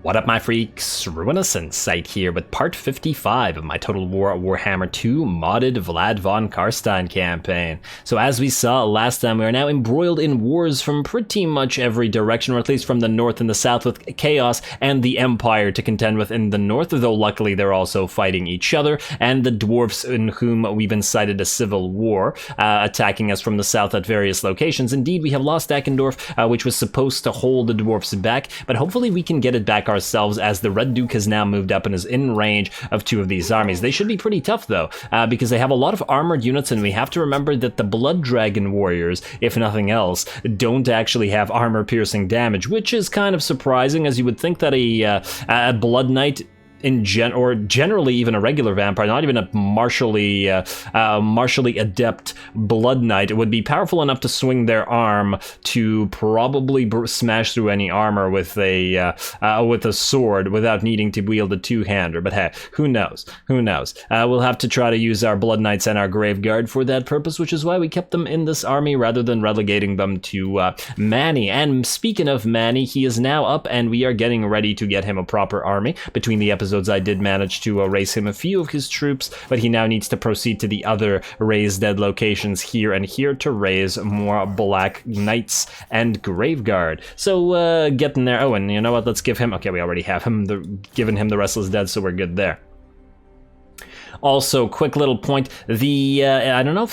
What up, my freaks? RuinousInsight here with part 55 of my Total Warhammer II modded Vlad von Carstein campaign. So as we saw last time, we are now embroiled in wars from pretty much every direction, or at least from the north and the south, with Chaos and the Empire to contend with in the north, though luckily they're also fighting each other, and the dwarfs in whom we've incited a civil war, attacking us from the south at various locations. Indeed, we have lost Eckendorf, which was supposed to hold the dwarfs back, but hopefully we can get it back ourselves, as the Red Duke has now moved up and is in range of two of these armies. They should be pretty tough though, because they have a lot of armored units, and we have to remember that the Blood Dragon warriors, if nothing else, don't actually have armor-piercing damage, which is kind of surprising, as you would think that a Blood Knight or generally even a regular vampire, not even a martially adept blood knight, it would be powerful enough to swing their arm to probably smash through any armor with a sword without needing to wield a two-hander. But hey, who knows? Who knows? We'll have to try to use our blood knights and our graveguard for that purpose, which is why we kept them in this army rather than relegating them to Manny. And speaking of Manny, he is now up, and we are getting ready to get him a proper army. Between the episodes, I did manage to raise him a few of his troops, but he now needs to proceed to the other raise dead locations here and here to raise more black knights and graveguard. So getting there. Oh, and you know what? Let's give him. Okay, we already have him. Given him the restless dead, so we're good there. Also, quick little point, it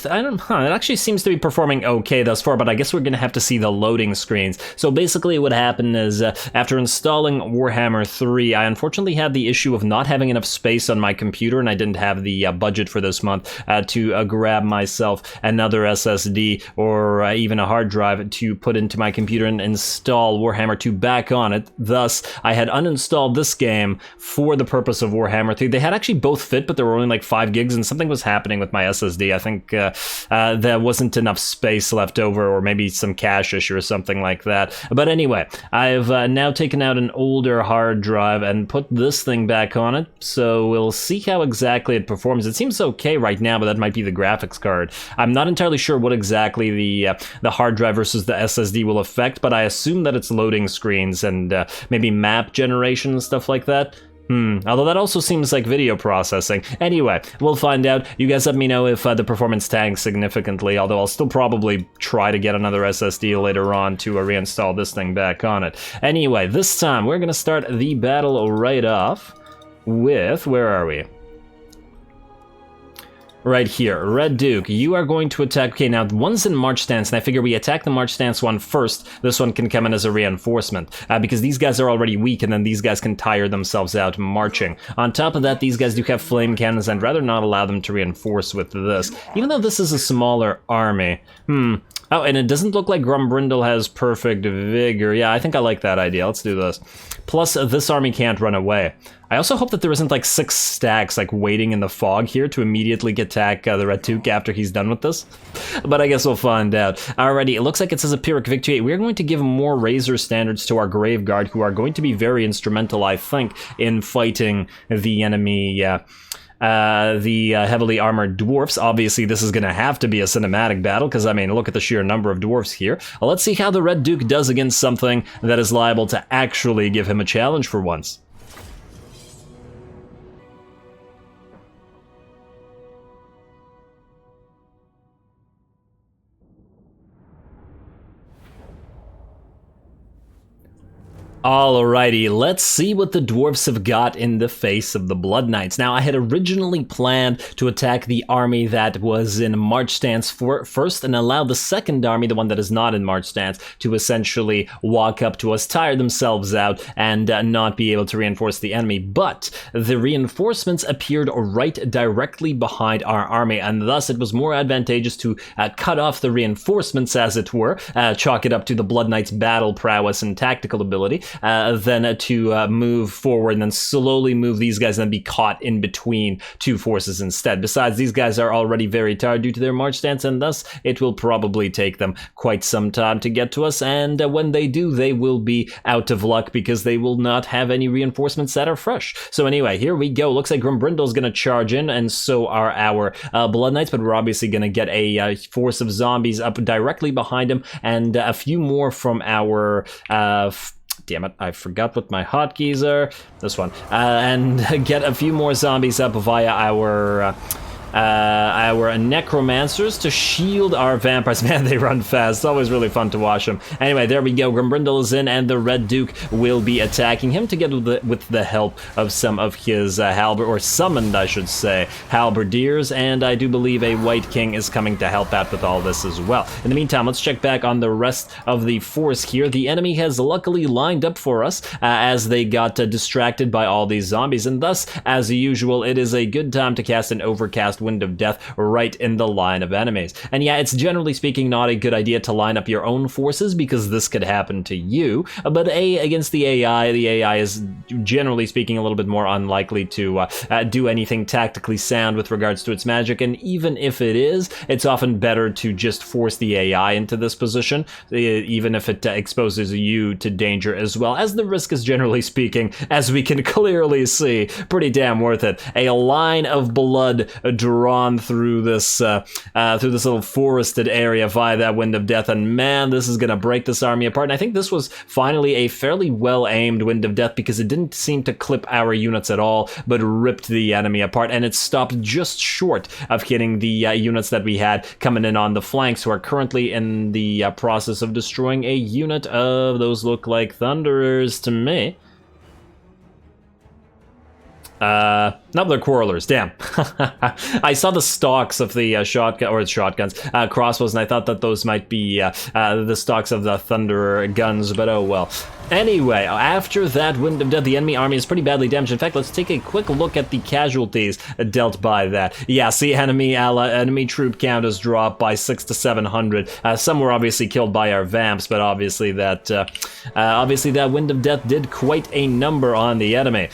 actually seems to be performing okay thus far, but I guess we're going to have to see the loading screens. So basically what happened is, after installing Warhammer 3, I unfortunately had the issue of not having enough space on my computer, and I didn't have the budget for this month to grab myself another SSD or even a hard drive to put into my computer and install Warhammer 2 back on it. Thus, I had uninstalled this game for the purpose of Warhammer 3. They had actually both fit, but there were only like 5 gigs, and something was happening with my SSD. I think there wasn't enough space left over, or maybe some cache issue or something like that. But anyway, I've now taken out an older hard drive and put this thing back on it, so we'll see how exactly it performs. It seems okay right now, but that might be the graphics card. I'm not entirely sure what exactly the hard drive versus the SSD will affect, but I assume that it's loading screens and maybe map generation and stuff like that. Although that also seems like video processing. Anyway, we'll find out. You guys let me know if the performance tanks significantly, although I'll still probably try to get another SSD later on to reinstall this thing back on it. Anyway, this time we're gonna start the battle right off with, where are we? Right here, Red Duke, you are going to attack. Okay, now one's in march stance, and I figure we attack the march stance one first. This one can come in as a reinforcement, because these guys are already weak, and then these guys can tire themselves out marching. On top of that, these guys do have flame cannons, and I'd rather not allow them to reinforce with this, even though this is a smaller army. Oh, and it doesn't look like Grumbrindle has perfect vigor. Yeah, I think I like that idea. Let's do this. Plus, this army can't run away. I also hope that there isn't like 6 stacks like waiting in the fog here to immediately attack the Red Duke after he's done with this. But I guess we'll find out. Alrighty, it looks like it says a Pyrrhic Victory. We're going to give more Razor standards to our Graveguard, who are going to be very instrumental, I think, in fighting the enemy, the heavily armored dwarfs. Obviously, this is going to have to be a cinematic battle, because, I mean, look at the sheer number of dwarfs here. Well, let's see how the Red Duke does against something that is liable to actually give him a challenge for once. Alrighty, let's see what the dwarfs have got in the face of the Blood Knights. Now, I had originally planned to attack the army that was in march stance first, and allow the second army, the one that is not in march stance, to essentially walk up to us, tire themselves out, and not be able to reinforce the enemy. But the reinforcements appeared right directly behind our army, and thus it was more advantageous to cut off the reinforcements, as it were, chalk it up to the Blood Knights' battle prowess and tactical ability, than to move forward and then slowly move these guys and then be caught in between two forces instead. Besides, these guys are already very tired due to their march stance, and thus it will probably take them quite some time to get to us, and when they do, they will be out of luck because they will not have any reinforcements that are fresh. So anyway, here we go. Looks like Grumbrindle's gonna charge in, and so are our Blood Knights, but we're obviously gonna get a force of zombies up directly behind him, and a few more from our Damn it, I forgot what my hotkeys are. This one. And get a few more zombies up via our necromancers to shield our vampires. Man, they run fast. It's always really fun to watch them. Anyway, there we go. Grimbrindle is in, and the Red Duke will be attacking him together with the help of some of his summoned, I should say, halberdiers, and I do believe a White King is coming to help out with all this as well. In the meantime, let's check back on the rest of the force here. The enemy has luckily lined up for us as they got distracted by all these zombies, and thus, as usual, it is a good time to cast an Overcast Wind of Death right in the line of enemies. And yeah, it's generally speaking not a good idea to line up your own forces because this could happen to you, but against the AI is generally speaking a little bit more unlikely to do anything tactically sound with regards to its magic, and even if it is, it's often better to just force the AI into this position, even if it exposes you to danger as well, as the risk is generally speaking, as we can clearly see, pretty damn worth it. A line of blood drawn through this little forested area via that Wind of Death, and man, this is gonna break this army apart. And I think this was finally a fairly well-aimed Wind of Death because it didn't seem to clip our units at all, but ripped the enemy apart, and it stopped just short of hitting the units that we had coming in on the flanks, who are currently in the process of destroying a unit of those look like Thunderers to me. No, they're Quarrelers, damn. I saw the stocks of the crossbows, and I thought that those might be the stocks of the Thunderer guns, but oh well. Anyway, after that Wind of Death, the enemy army is pretty badly damaged. In fact, let's take a quick look at the casualties dealt by that. Yeah, see, enemy troop count has dropped by 600 to 700. Some were obviously killed by our vamps, but obviously that Wind of Death did quite a number on the enemy.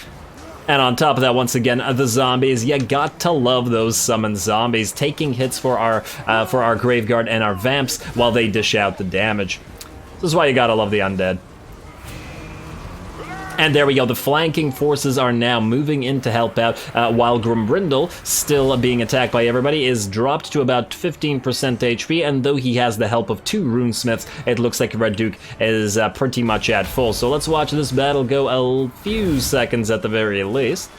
And on top of that, once again, the zombies. You got to love those summoned zombies taking hits for our Graveguard and our vamps while they dish out the damage. This is why you gotta love the undead. And there we go, the flanking forces are now moving in to help out, while Grimbrindle, still being attacked by everybody, is dropped to about 15% HP, and though he has the help of 2 runesmiths, it looks like Red Duke is pretty much at full. So let's watch this battle go a few seconds at the very least.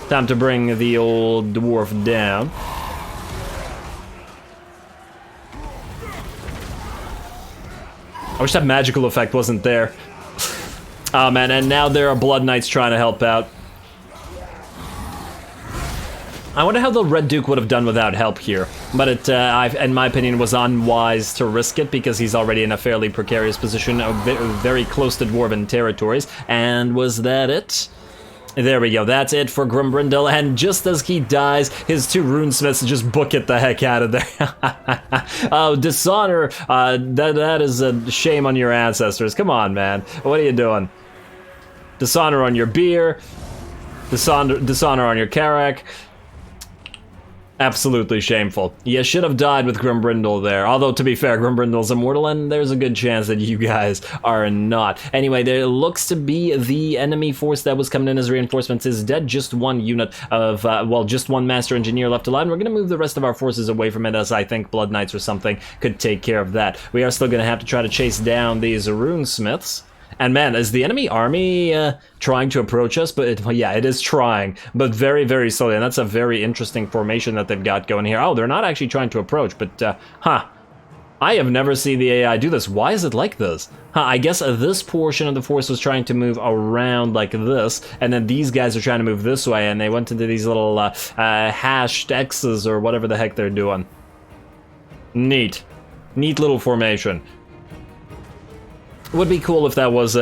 Time to bring the old dwarf down. I wish that magical effect wasn't there. Oh man, and now there are Blood Knights trying to help out. I wonder how the Red Duke would have done without help here, but it, in my opinion, was unwise to risk it because he's already in a fairly precarious position, very close to Dwarven territories. And was that it? There we go, that's it for Grimbrindle, and just as he dies, his 2 runesmiths just book it the heck out of there. Oh, dishonor, that is a shame on your ancestors. Come on, man, what are you doing? Dishonor on your beer, dishonor on your Karak. Absolutely shameful. You should have died with Grimbrindle there. Although, to be fair, Grimbrindle's immortal, and there's a good chance that you guys are not. Anyway, there looks to be the enemy force that was coming in as reinforcements is dead. Just 1 unit of, just 1 Master Engineer left alive. And we're going to move the rest of our forces away from it, as I think Blood Knights or something could take care of that. We are still going to have to try to chase down these runesmiths. And man, is the enemy army trying to approach us? But yeah, it is trying, but very, very slowly. And that's a very interesting formation that they've got going here. Oh, they're not actually trying to approach, but I have never seen the AI do this. Why is it like this? I guess this portion of the force was trying to move around like this, and then these guys are trying to move this way, and they went into these little hashed X's or whatever the heck they're doing. Neat little formation. Would be cool if that was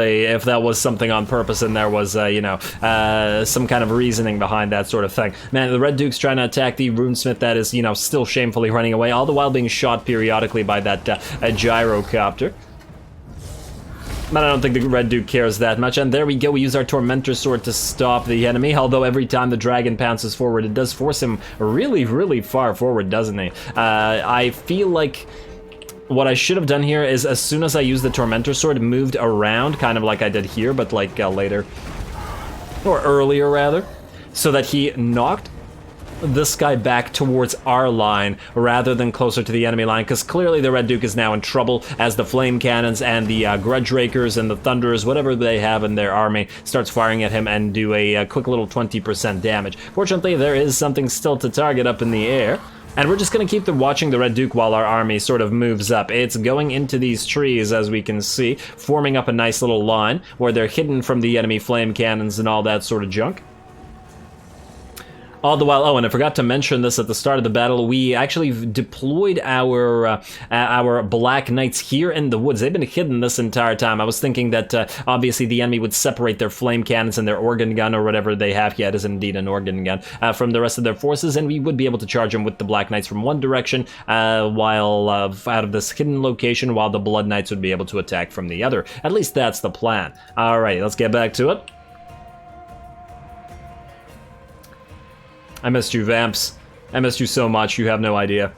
something on purpose and there was some kind of reasoning behind that sort of thing. Man, the Red Duke's trying to attack the runesmith that is still shamefully running away, all the while being shot periodically by that gyrocopter. But I don't think the Red Duke cares that much. And there we go, we use our Tormentor Sword to stop the enemy, although every time the dragon pounces forward, it does force him really, really far forward, doesn't he? I feel like what I should have done here is, as soon as I used the Tormentor Sword, moved around, kind of like I did here, but like later. Or earlier, rather. So that he knocked this guy back towards our line rather than closer to the enemy line, because clearly the Red Duke is now in trouble as the flame cannons and the grudge rakers and the thunderers, whatever they have in their army, starts firing at him and do a quick little 20% damage. Fortunately, there is something still to target up in the air. And we're just going to keep watching the Red Duke while our army sort of moves up. It's going into these trees, as we can see, forming up a nice little line where they're hidden from the enemy flame cannons and all that sort of junk. All the while, oh, and I forgot to mention this at the start of the battle, we actually deployed our Black Knights here in the woods. They've been hidden this entire time. I was thinking that obviously the enemy would separate their flame cannons and their organ gun or whatever they have. Yeah, it is indeed an organ gun from the rest of their forces, and we would be able to charge them with the Black Knights from one direction while out of this hidden location, while the Blood Knights would be able to attack from the other. At least that's the plan. Alrighty, let's get back to it. I missed you, Vamps. I missed you so much, you have no idea.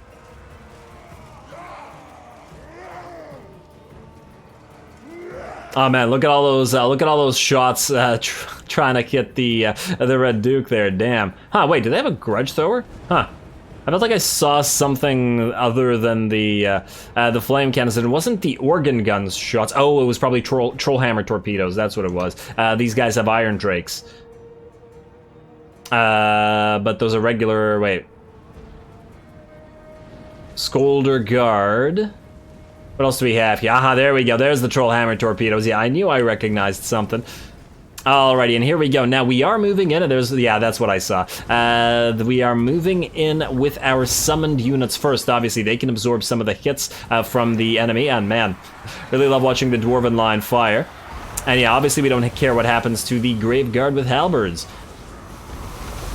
Oh man, look at all those shots trying to hit the Red Duke there. Damn. Huh? Wait, do they have a grudge thrower? Huh? I felt like I saw something other than the flame cannons. It wasn't the organ guns shots. Oh, it was probably troll hammer torpedoes. That's what it was. These guys have iron drakes. But those are regular, wait. Scolder Guard. What else do we have here? Aha, there we go. There's the Troll Hammer Torpedoes. Yeah, I knew I recognized something. Alrighty, and here we go. Now, we are moving in, and there's, yeah, that's what I saw. We are moving in with our summoned units first. Obviously, they can absorb some of the hits from the enemy, and man, really love watching the Dwarven line fire. And yeah, obviously we don't care what happens to the Grave Guard with halberds.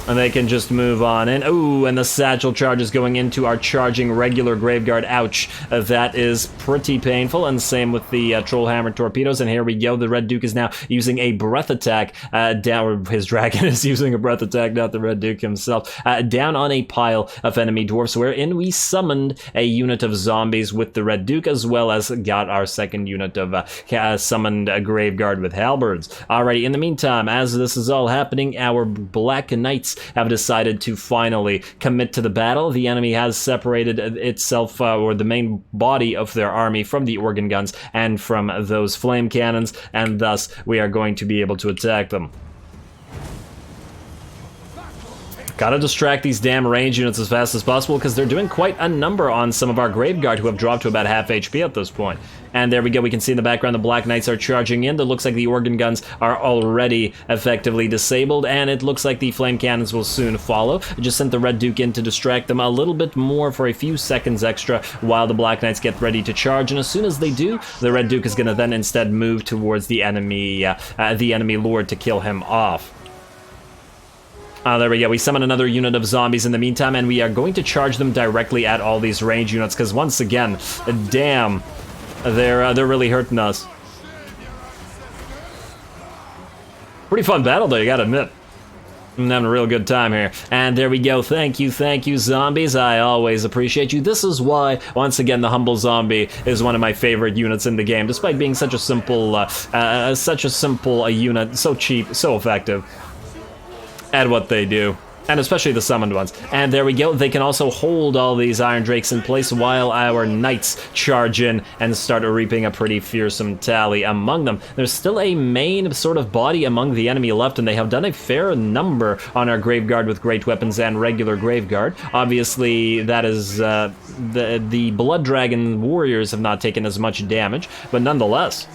And they can just move on in. Ooh, and the satchel charge is going into our charging regular Graveguard. Ouch. That is pretty painful. And same with the Troll Hammer torpedoes. And here we go. The Red Duke is now using a breath attack down. His dragon is using a breath attack, not the Red Duke himself. Down on a pile of enemy dwarfs, wherein we summoned a unit of zombies with the Red Duke, as well as got our second unit of summoned Graveguard with halberds. Alrighty, in the meantime, as this is all happening, our Black Knights have decided to finally commit to the battle. The enemy has separated itself, or the main body of their army, from the organ guns and from those flame cannons, and thus we are going to be able to attack them. Gotta distract these damn range units as fast as possible, because they're doing quite a number on some of our Graveguard, who have dropped to about half HP at this point. And there we go, we can see in the background the Black Knights are charging in. It looks like the organ guns are already effectively disabled, and it looks like the flame cannons will soon follow. I just sent the Red Duke in to distract them a little bit more for a few seconds extra while the Black Knights get ready to charge, and as soon as they do, the Red Duke is gonna then instead move towards the enemy lord to kill him off. There we go. We summon another unit of zombies in the meantime, and we are going to charge them directly at all these range units, because once again, damn, they're really hurting us. Pretty fun battle, though, you gotta admit. I'm having a real good time here. And there we go. Thank you, zombies. I always appreciate you. This is why, once again, the Humble Zombie is one of my favorite units in the game, despite being such a simple unit, so cheap, so effective at what they do, and especially the summoned ones. And there we go, they can also hold all these Iron Drakes in place while our Knights charge in and start reaping a pretty fearsome tally among them. There's still a main sort of body among the enemy left, and they have done a fair number on our Graveguard with great weapons and regular Graveguard. Obviously, that is, the Blood Dragon warriors have not taken as much damage, but nonetheless,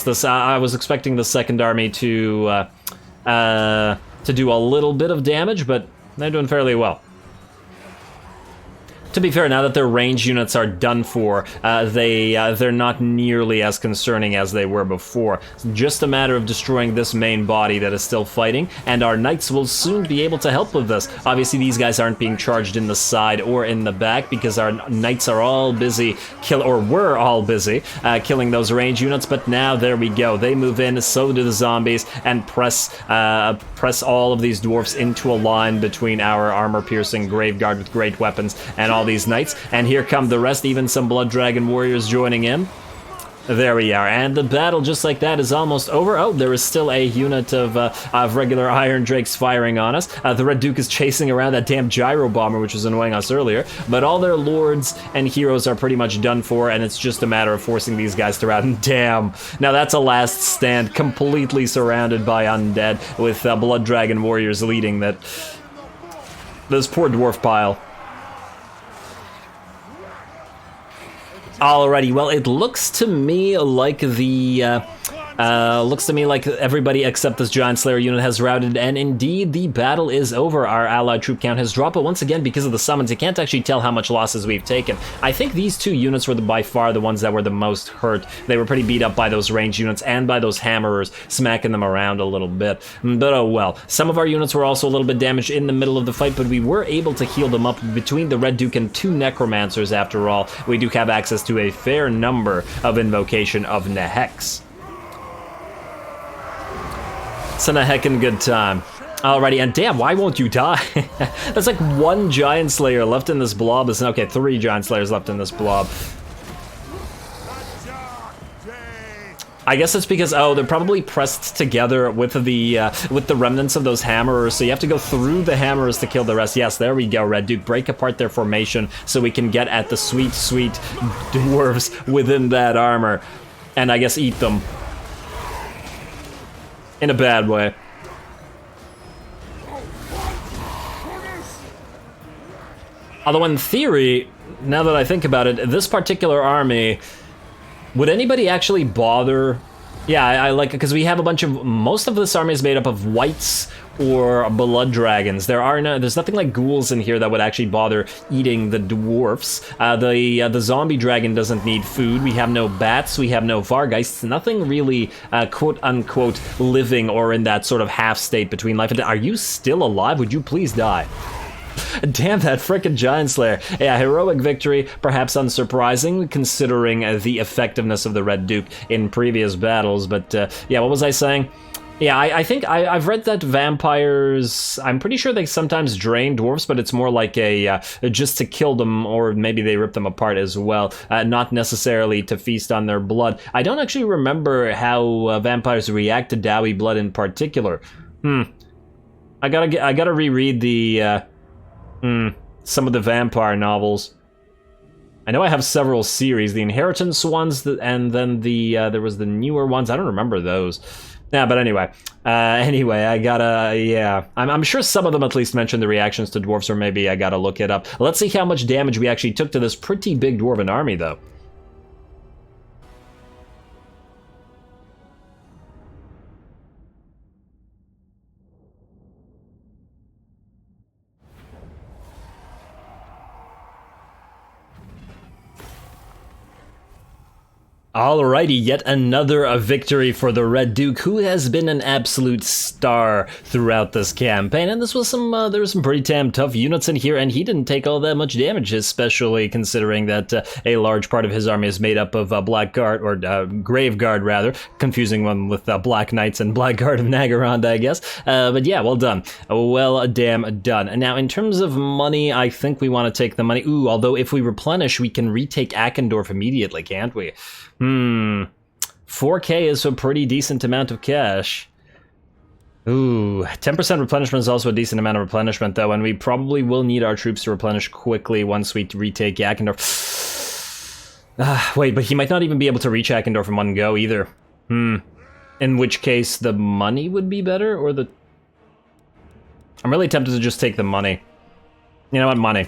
this, I was expecting the second army to do a little bit of damage, but they're doing fairly well. To be fair, now that their range units are done for, they're not nearly as concerning as they were before. It's just a matter of destroying this main body that is still fighting, and our Knights will soon be able to help with this. Obviously, these guys aren't being charged in the side or in the back, because our Knights are all busy were all busy killing those range units, but now there we go. They move in, so do the zombies, and press all of these dwarfs into a line between our armor-piercing Graveguard with great weapons and all these Knights. And here come the rest, even some Blood Dragon warriors joining in. There we are, and the battle just like that is almost over. Oh, there is still a unit of regular Iron Drakes firing on us. The Red Duke is chasing around that damn gyro bomber, which was annoying us earlier, but all their lords and heroes are pretty much done for, and it's just a matter of forcing these guys to rout. And damn, now that's a last stand, completely surrounded by undead, with Blood Dragon warriors leading that. This poor dwarf pile. Alrighty, well, it looks to me like everybody except this Giant Slayer unit has routed, and indeed the battle is over. Our allied troop count has dropped, but once again, because of the summons, you can't actually tell how much losses we've taken. I think these two units were by far the ones that were the most hurt. They were pretty beat up by those ranged units and by those hammerers, smacking them around a little bit. But oh well. Some of our units were also a little bit damaged in the middle of the fight, but we were able to heal them up between the Red Duke and 2 Necromancers after all. We do have access to a fair number of Invocation of Nehex. It's a heckin' good time. Alrighty, and damn, why won't you die? There's like 1 Giant Slayer left in this blob. Okay, 3 Giant Slayers left in this blob. I guess it's because, oh, they're probably pressed together with the remnants of those hammerers, so you have to go through the hammerers to kill the rest. Yes, there we go, Red Duke. Break apart their formation so we can get at the sweet, sweet dwarves within that armor, and I guess eat them. In a bad way. Although in theory, now that I think about it, this particular army, would anybody actually bother? Yeah, I like it because we have most of this army is made up of wights or blood dragons. There's nothing like ghouls in here that would actually bother eating the dwarfs. The zombie dragon doesn't need food. We have no bats. We have no vargeists. Nothing really quote unquote living or in that sort of half state between life and death. Are you still alive? Would you please die? Damn that frickin' Giant Slayer. Yeah, heroic victory, perhaps unsurprising considering the effectiveness of the Red Duke in previous battles, but yeah, what was I saying? Yeah, I think I've read that vampires, I'm pretty sure they sometimes drain dwarfs, but it's more like just to kill them, or maybe they rip them apart as well, not necessarily to feast on their blood. I don't actually remember how vampires react to Dowie blood in particular. I gotta reread the some of the vampire novels. I know I have several series, the Inheritance ones, and then there was the newer ones. I don't remember those. Yeah, but anyway, I gotta, yeah. I'm sure some of them at least mentioned the reactions to dwarfs, or maybe I gotta look it up. Let's see how much damage we actually took to this pretty big dwarven army, though. Alrighty, yet another victory for the Red Duke, who has been an absolute star throughout this campaign. And this was there were some pretty damn tough units in here, and he didn't take all that much damage, especially considering that a large part of his army is made up of Blackguard, or Graveguard rather, confusing one with Black Knights and Blackguard of Nagarond, I guess. But yeah, well done. Well damn done. And now in terms of money, I think we want to take the money. Ooh, although if we replenish, we can retake Akendorf immediately, can't we? 4K is a pretty decent amount of cash. Ooh, 10% replenishment is also a decent amount of replenishment, though, and we probably will need our troops to replenish quickly once we retake Akendorf. Wait, but he might not even be able to reach Akendorf in one go, either. In which case, the money would be better, or the... I'm really tempted to just take the money. You know what, money.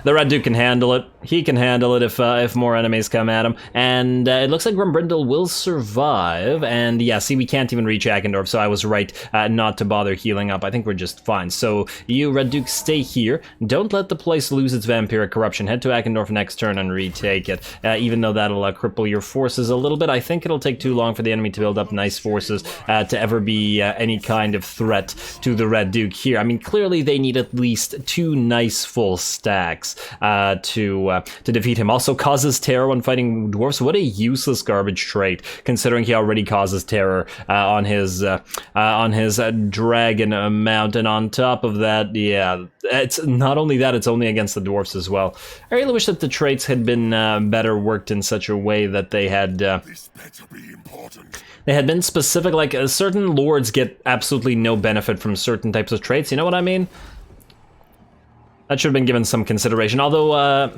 The Red Duke can handle it. He can handle it if more enemies come at him. And it looks like Grumbrindle will survive. And yeah, see, we can't even reach Akendorf, so I was right not to bother healing up. I think we're just fine. So you, Red Duke, stay here. Don't let the place lose its vampiric corruption. Head to Akendorf next turn and retake it. Even though that'll cripple your forces a little bit, I think it'll take too long for the enemy to build up nice forces to ever be any kind of threat to the Red Duke here. I mean, clearly they need at least 2 nice full stacks to to defeat him. Also causes terror when fighting dwarfs. What a useless garbage trait, considering he already causes terror on his dragon mount. And on top of that, yeah, it's not only that, it's only against the dwarfs as well. I really wish that the traits had been better worked in such a way that they had been specific. Like certain lords get absolutely no benefit from certain types of traits. You know what I mean? That should have been given some consideration. Although,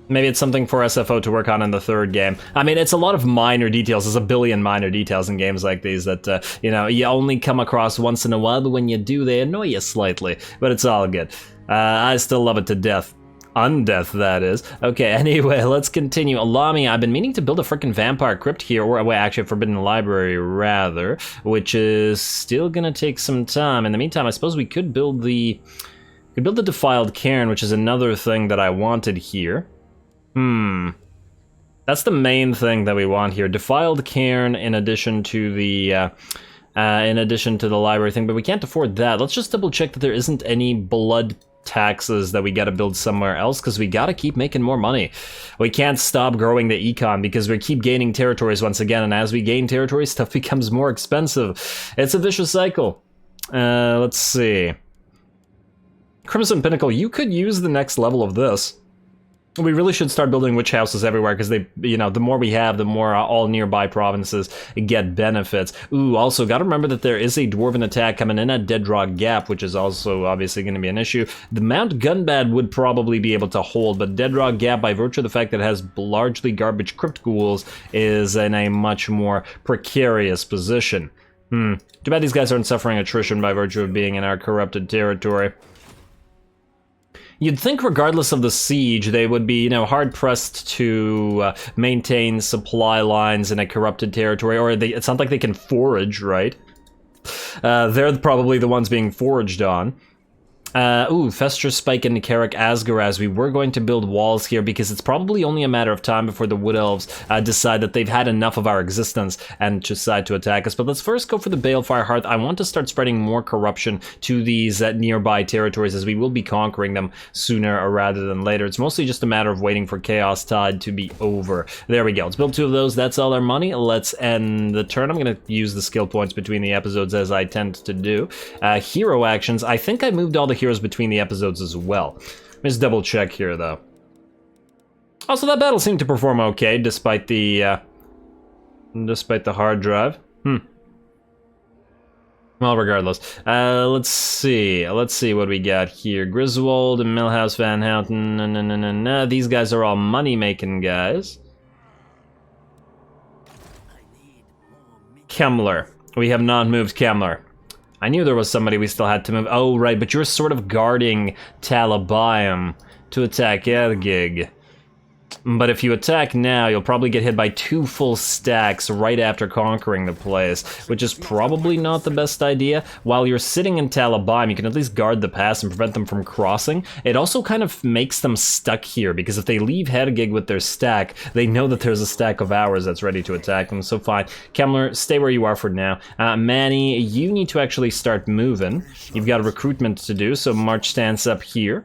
maybe it's something for SFO to work on in the third game. I mean, it's a lot of minor details. There's a billion minor details in games like these that, you know, you only come across once in a while, but when you do, they annoy you slightly. But it's all good. I still love it to death. Undeath, that is. Okay, anyway, let's continue. Allow me, I've been meaning to build a freaking vampire crypt here, or wait, actually a forbidden library, rather, which is still gonna take some time. In the meantime, I suppose we could build the defiled cairn, which is another thing that I wanted here. That's the main thing that we want here. Defiled cairn in addition to the library thing, but we can't afford that. Let's just double check that there isn't any blood taxes that we gotta build somewhere else, because we gotta keep making more money. We can't stop growing the econ because we keep gaining territories once again, and as we gain territory, stuff becomes more expensive. It's a vicious cycle. Let's see. Crimson Pinnacle, you could use the next level of this. We really should start building witch houses everywhere, because they, you know, the more we have, the more all nearby provinces get benefits. Ooh, also gotta remember that there is a dwarven attack coming in at Deadrock Gap, which is also obviously going to be an issue. The Mount Gunbad would probably be able to hold, but Deadrock Gap, by virtue of the fact that it has largely garbage crypt ghouls, is in a much more precarious position. Too bad these guys aren't suffering attrition by virtue of being in our corrupted territory. You'd think regardless of the siege, they would be, you know, hard-pressed to maintain supply lines in a corrupted territory, or it's not like they can forage, right? They're probably the ones being foraged on. Fester Spike and Carrick Asgaraz. We were going to build walls here because it's probably only a matter of time before the Wood Elves decide that they've had enough of our existence and decide to attack us. But let's first go for the Balefire Hearth. I want to start spreading more corruption to these nearby territories, as we will be conquering them sooner rather than later. It's mostly just a matter of waiting for Chaos Tide to be over. There we go. Let's build 2 of those. That's all our money. Let's end the turn. I'm going to use the skill points between the episodes, as I tend to do. Hero actions. I think I moved all the heroes between the episodes as well. Let's double check here, though. Also, that battle seemed to perform okay, despite the hard drive. Well, regardless, let's see what we got here. Griswold and Millhouse Van Houten. These guys are all money-making guys. Kemmler. We have not moved Kemmler. I knew there was somebody we still had to move. Oh, right, but you're sort of guarding Talabayam to attack Ergig. But if you attack now, you'll probably get hit by 2 full stacks right after conquering the place, which is probably not the best idea. While you're sitting in Talabayam, you can at least guard the pass and prevent them from crossing. It also kind of makes them stuck here, because if they leave Hergig with their stack, they know that there's a stack of ours that's ready to attack them, so fine. Kemmler, stay where you are for now. Manny, you need to actually start moving. You've got a recruitment to do, so march stance up here.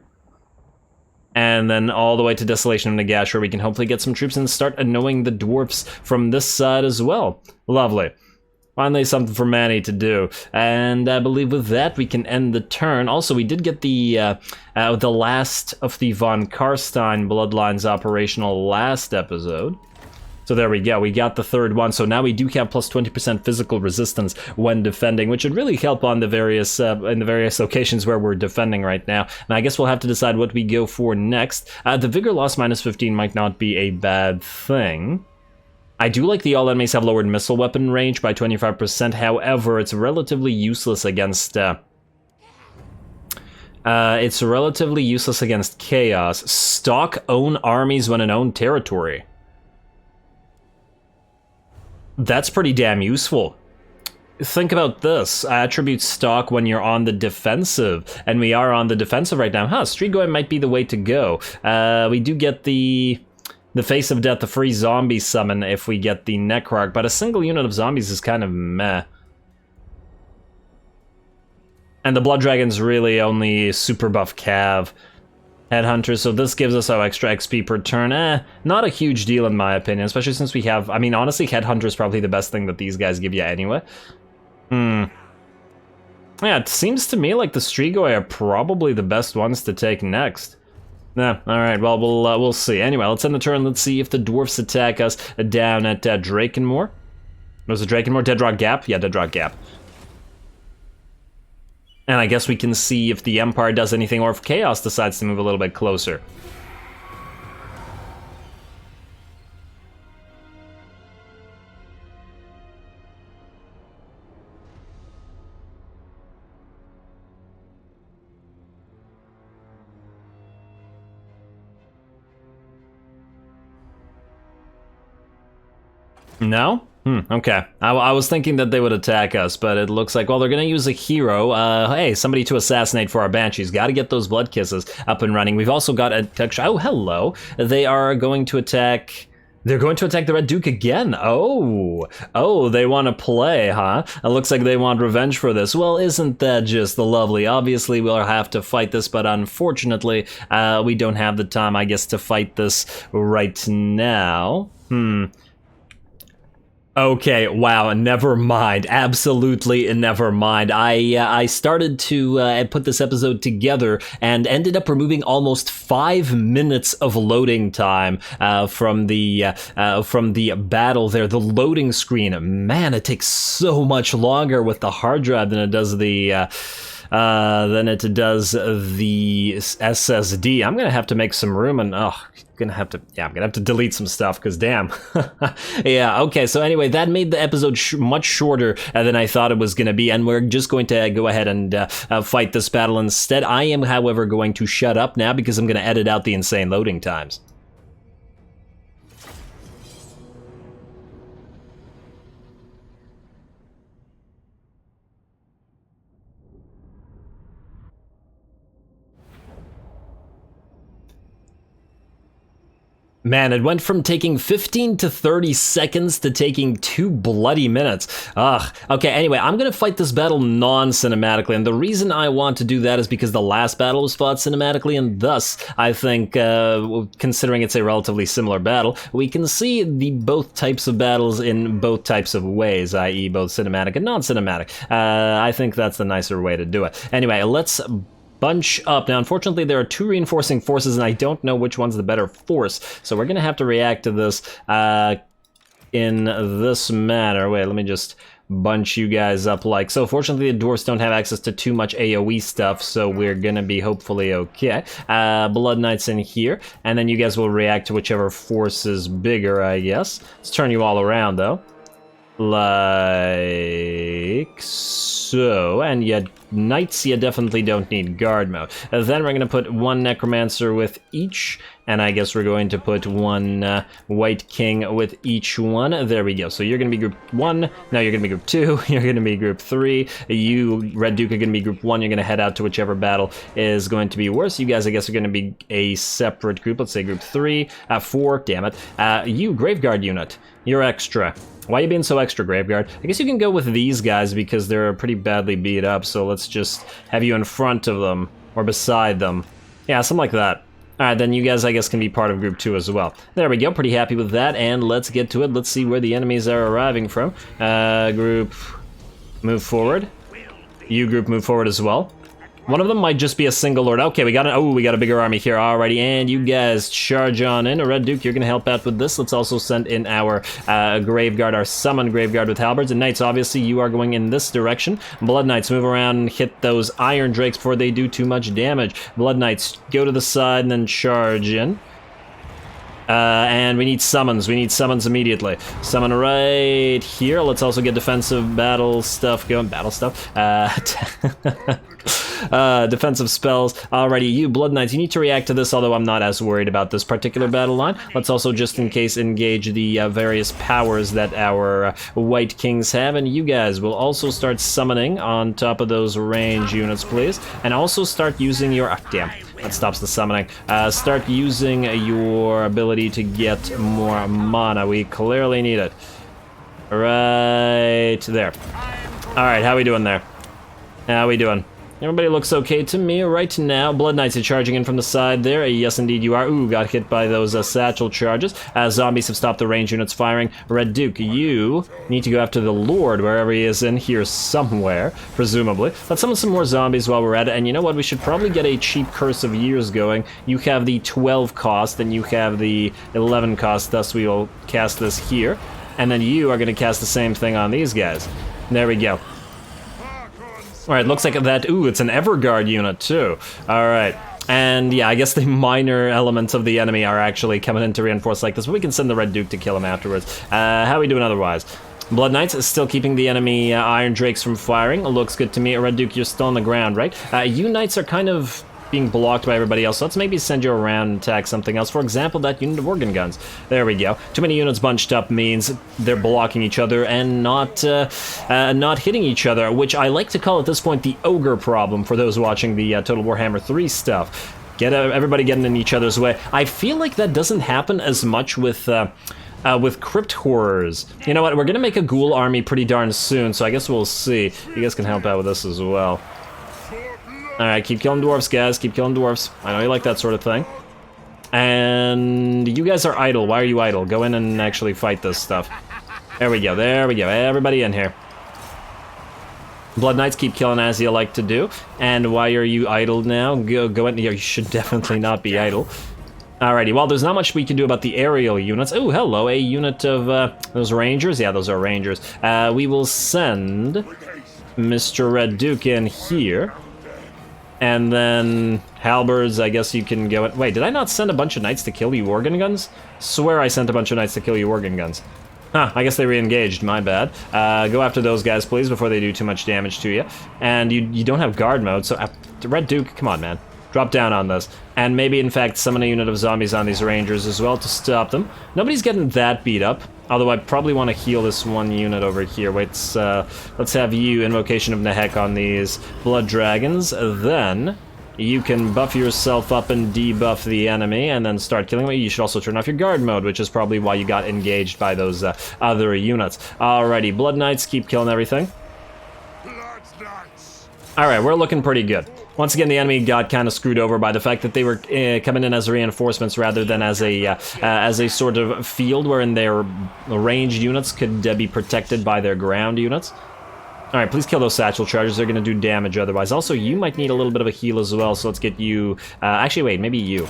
And then all the way to Desolation of Nagash, where we can hopefully get some troops and start annoying the dwarfs from this side as well. Lovely. Finally something for Manny to do. And I believe with that we can end the turn. Also, we did get the last of the von Carstein bloodlines operational last episode. So there we go, we got the 3rd one, so now we do have plus 20% physical resistance when defending, which would really help on the various in the various locations where we're defending right now. And I guess we'll have to decide what we go for next. The Vigor loss minus 15 might not be a bad thing. I do like the all enemies have lowered missile weapon range by 25%, however, it's relatively useless against chaos. Stock own armies when in own territory. That's pretty damn useful. Think about this. Attribute stock when you're on the defensive, and we are on the defensive right now. Street going might be the way to go. We do get the Face of Death, the free zombie summon if we get the Necrarch, but a single unit of zombies is kind of meh. And the Blood Dragon's really only super buff Cav. Headhunter, so this gives us our extra XP per turn. Not a huge deal in my opinion, especially since we have, I mean, honestly, Headhunter is probably the best thing that these guys give you anyway. Yeah, it seems to me like the Strigoi are probably the best ones to take next. Yeah, alright, well, we'll see. Anyway, let's end the turn, let's see if the dwarfs attack us down at Drakenmoor. Was it Drakenmoor? Deadrock Gap? Yeah, Deadrock Gap. And I guess we can see if the Empire does anything or if Chaos decides to move a little bit closer. No? Okay. I was thinking that they would attack us, but it looks like, well, they're gonna use a hero. Hey, somebody to assassinate for our Banshees. Gotta get those Blood Kisses up and running. We've also got a texture. Oh, hello. They are going to attack... They're going to attack the Red Duke again. Oh, they want to play, huh? It looks like they want revenge for this. Well, isn't that just lovely? Obviously, we'll have to fight this, but unfortunately, we don't have the time, I guess, to fight this right now. Okay, wow, never mind. Absolutely never mind. I started to put this episode together and ended up removing almost 5 minutes of loading time from the battle there. The loading screen, man, it takes so much longer with the hard drive than it does the SSD. I'm gonna have to make some room, and I'm gonna have to delete some stuff, because damn. Yeah, okay, so anyway, that made the episode much shorter than I thought it was gonna be, and we're just going to go ahead and fight this battle instead. I am, however, going to shut up now because I'm gonna edit out the insane loading times. Man, it went from taking 15 to 30 seconds to taking 2 bloody minutes. Ugh. Okay, anyway, I'm gonna fight this battle non-cinematically, and the reason I want to do that is because the last battle was fought cinematically, and thus, I think, considering it's a relatively similar battle, we can see the both types of battles in both types of ways, i.e. both cinematic and non-cinematic. I think that's the nicer way to do it. Anyway, let's bunch up. Now, unfortunately, there are 2 reinforcing forces, and I don't know which one's the better force, so we're gonna have to react to this in this manner. Wait, let me just bunch you guys up like so. Fortunately, the dwarves don't have access to too much AoE stuff, so we're gonna be hopefully okay. Blood Knights in here, and then you guys will react to whichever force is bigger, I guess. Let's turn you all around, though. Like so, and yet knights, you definitely don't need guard mode. Then we're gonna put 1 necromancer with each, and I guess we're going to put 1 white king with each one. There we go. So you're gonna be group 1, now you're gonna be group 2, you're gonna be group 3, you, Red Duke, are gonna be group 1, you're gonna head out to whichever battle is going to be worse. You guys, I guess, are gonna be a separate group, let's say group 3, 4, damn it. You, Graveguard unit, you're extra. Why are you being so extra, Graveguard? I guess you can go with these guys because they're pretty badly beat up, so let's just have you in front of them, or beside them. Yeah, something like that. Alright, then you guys, I guess, can be part of group 2 as well. There we go, pretty happy with that, and let's get to it. Let's see where the enemies are arriving from. Group, move forward. You, group, move forward as well. One of them might just be a single lord. Okay, we got a bigger army here already, and you guys charge on in. Red Duke, you're gonna help out with this. Let's also send in our Graveguard, our summoned Graveguard with halberds. And Knights, obviously, you are going in this direction. Blood Knights, move around and hit those Iron Drakes before they do too much damage. Blood Knights, go to the side and then charge in. And we need summons. We need summons immediately. Summon right here. Let's also get defensive battle stuff going. Battle stuff? Defensive spells. Alrighty, you Blood Knights, you need to react to this, although I'm not as worried about this particular battle line. Let's also, just in case, engage the various powers that our White Kings have, and you guys will also start summoning on top of those range units, please. And also start using your... damn. That stops the summoning. Start using your ability to get more mana. We clearly need it. Right there. Alright, how we doing there? How we doing? Everybody looks okay to me right now. Blood Knights are charging in from the side there. Yes, indeed you are. Ooh, got hit by those satchel charges. Zombies have stopped the range units firing. Red Duke, you need to go after the Lord, wherever he is in here somewhere, presumably. Let's summon some more zombies while we're at it. And you know what? We should probably get a cheap Curse of Years going. You have the 12 cost, and you have the 11 cost, thus we will cast this here. And then you are going to cast the same thing on these guys. There we go. Alright, looks like that, ooh, it's an Everguard unit too. Alright, and yeah, I guess the minor elements of the enemy are actually coming in to reinforce like this, but we can send the Red Duke to kill him afterwards. How are we doing otherwise? Blood Knights is still keeping the enemy Iron Drakes from firing. Looks good to me. Red Duke, you're still on the ground, right? You Knights are kind of being blocked by everybody else, so let's maybe send you around and attack something else. For example, that unit of organ guns. There we go. Too many units bunched up means they're blocking each other and not hitting each other, which I like to call at this point the ogre problem for those watching the Total Warhammer 3 stuff. Everybody getting in each other's way. I feel like that doesn't happen as much with crypt horrors. You know what, we're gonna make a ghoul army pretty darn soon, so I guess we'll see. You guys can help out with this as well. Alright, keep killing dwarfs, guys. Keep killing dwarfs. I know you like that sort of thing. And you guys are idle. Why are you idle? Go in and actually fight this stuff. There we go, there we go. Everybody in here. Blood Knights, keep killing as you like to do. And why are you idle now? Go in here. You should definitely not be idle. Alrighty, well, there's not much we can do about the aerial units. Oh, hello, a unit of those rangers? Yeah, those are rangers. We will send Mr. Red Duke in here. And then halberds, I guess you can go... Wait, did I not send a bunch of knights to kill you organ guns? Swear I sent a bunch of knights to kill you organ guns. Huh, I guess they re-engaged, my bad. Go after those guys, please, before they do too much damage to you. And you don't have guard mode, so... Red Duke, come on, man. Drop down on this. And maybe, in fact, summon a unit of zombies on these rangers as well to stop them. Nobody's getting that beat up. Although I probably want to heal this one unit over here. Wait, let's have you Invocation of Nehek on these blood dragons. Then you can buff yourself up and debuff the enemy and then start killing them. You should also turn off your guard mode, which is probably why you got engaged by those other units. Alrighty, Blood Knights, keep killing everything. Alright, we're looking pretty good. Once again, the enemy got kind of screwed over by the fact that they were coming in as reinforcements rather than as a sort of field wherein their ranged units could be protected by their ground units. Alright, please kill those satchel charges. They're going to do damage otherwise. Also, you might need a little bit of a heal as well, so let's get you... actually, wait, maybe you.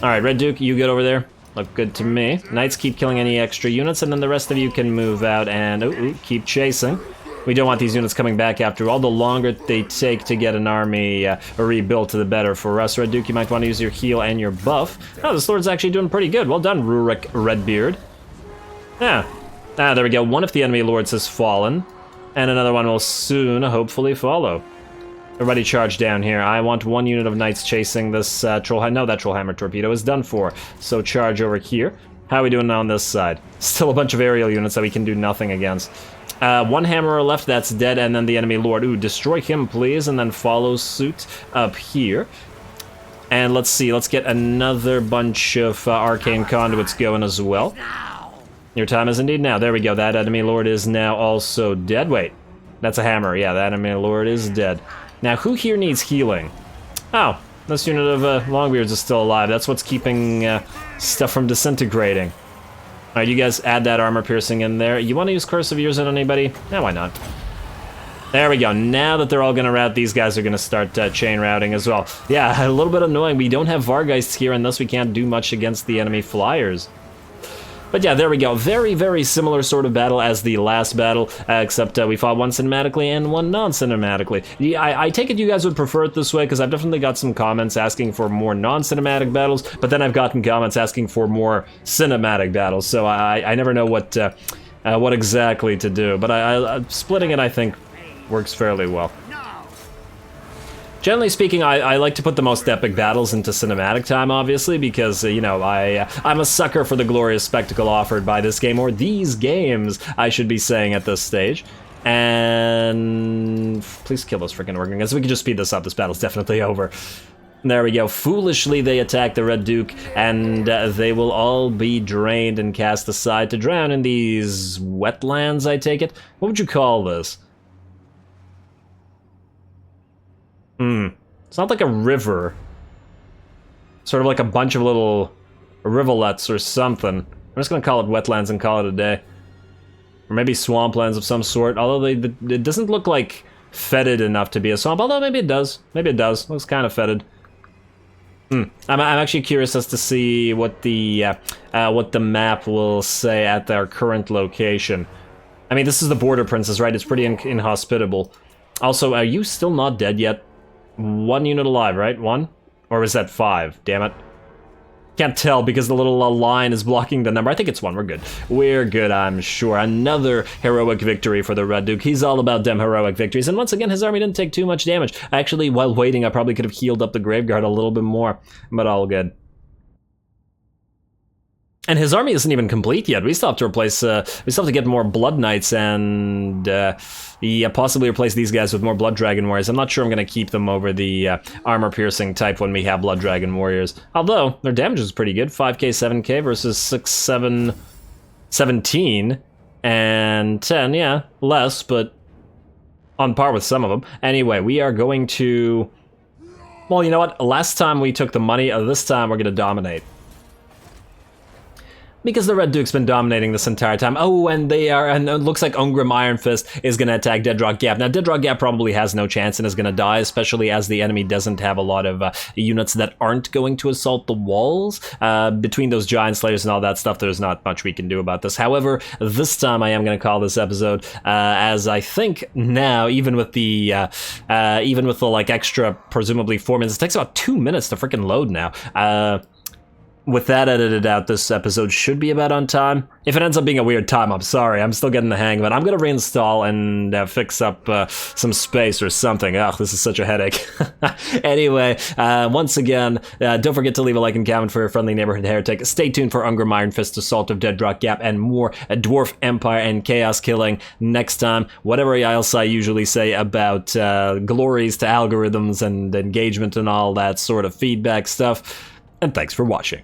Alright, Red Duke, you get over there. Look good to me. Knights, keep killing any extra units, and then the rest of you can move out and keep chasing. We don't want these units coming back after all. The longer they take to get an army rebuilt, the better for us. Red Duke, you might want to use your heal and your buff. Oh, this lord's actually doing pretty good. Well done, Rurik Redbeard. Yeah. There we go. One of the enemy lords has fallen, and another one will soon, hopefully, follow. Everybody charge down here. I want one unit of knights chasing this troll. No, that trollhammer torpedo is done for. So charge over here. How are we doing on this side? Still a bunch of aerial units that we can do nothing against. One hammerer left, that's dead, and then the enemy lord. Ooh, destroy him, please, and then follow suit up here. And let's see, let's get another bunch of arcane conduits going as well. Your time is indeed now. There we go, that enemy lord is now also dead. Wait, that's a hammer. Yeah, that enemy lord is dead. Now, who here needs healing? Oh, this unit of Longbeards is still alive. That's what's keeping stuff from disintegrating. Alright, you guys add that armor piercing in there. You want to use Curse of Years on anybody? Yeah, why not? There we go. Now that they're all going to rout, these guys are going to start chain routing as well. Yeah, a little bit annoying. We don't have Vargeists here, and thus we can't do much against the enemy flyers. But yeah, there we go. Very, very similar sort of battle as the last battle, except we fought one cinematically and one non-cinematically. Yeah, I take it you guys would prefer it this way, because I've definitely got some comments asking for more non-cinematic battles, but then I've gotten comments asking for more cinematic battles, so I never know what exactly to do. But splitting it, I think, works fairly well. Generally speaking, I like to put the most epic battles into cinematic time, obviously, because, you know, I'm a sucker for the glorious spectacle offered by this game, or these games, I should be saying at this stage. And please kill those freaking organ guns. We can just speed this up. This battle's definitely over. There we go. Foolishly, they attack the Red Duke, and they will all be drained and cast aside to drown in these wetlands, I take it? What would you call this? It's not like a river. Sort of like a bunch of little rivulets or something. I'm just gonna call it wetlands and call it a day. Or maybe swamplands of some sort, although it doesn't look like fetid enough to be a swamp, although maybe it does. Maybe it does. Looks kind of fetid. I'm actually curious as to see what the map will say at their current location. I mean, this is the Border Princess, right? It's pretty inhospitable. Also, are you still not dead yet? 1 unit alive, right? 1? Or is that 5? Damn it. Can't tell because the little line is blocking the number. I think it's 1. We're good. We're good, I'm sure. Another heroic victory for the Red Duke. He's all about them heroic victories. And once again, his army didn't take too much damage. Actually, while waiting, I probably could have healed up the Graveguard a little bit more. But all good. And his army isn't even complete yet. We still have to replace, we still have to get more Blood Knights and, yeah, possibly replace these guys with more Blood Dragon Warriors. I'm not sure I'm going to keep them over the armor-piercing type when we have Blood Dragon Warriors. Although, their damage is pretty good. 5k, 7k versus 6, 7, 17, and 10, yeah, less, but on par with some of them. Anyway, we are going to... Well, you know what? Last time we took the money, this time we're going to dominate. Because the Red Duke's been dominating this entire time. Oh, and they are, and it looks like Ungrim Iron Fist is going to attack Deadrock Gap. Now, Deadrock Gap probably has no chance and is going to die, especially as the enemy doesn't have a lot of units that aren't going to assault the walls. Between those Giant Slayers and all that stuff, there's not much we can do about this. However, this time I am going to call this episode, as I think now, even with the like extra, presumably 4 minutes, it takes about 2 minutes to freaking load now. With that edited out, this episode should be about on time. If it ends up being a weird time, I'm sorry. I'm still getting the hang of it. I'm going to reinstall and fix up some space or something. Ugh, this is such a headache. Anyway, once again, don't forget to leave a like and comment for your friendly neighborhood heretic. Stay tuned for Ungrim Iron Fist, Assault of Deadrock Gap, and more Dwarf Empire and Chaos Killing next time. Whatever else I usually say about glories to algorithms and engagement and all that sort of feedback stuff. And thanks for watching.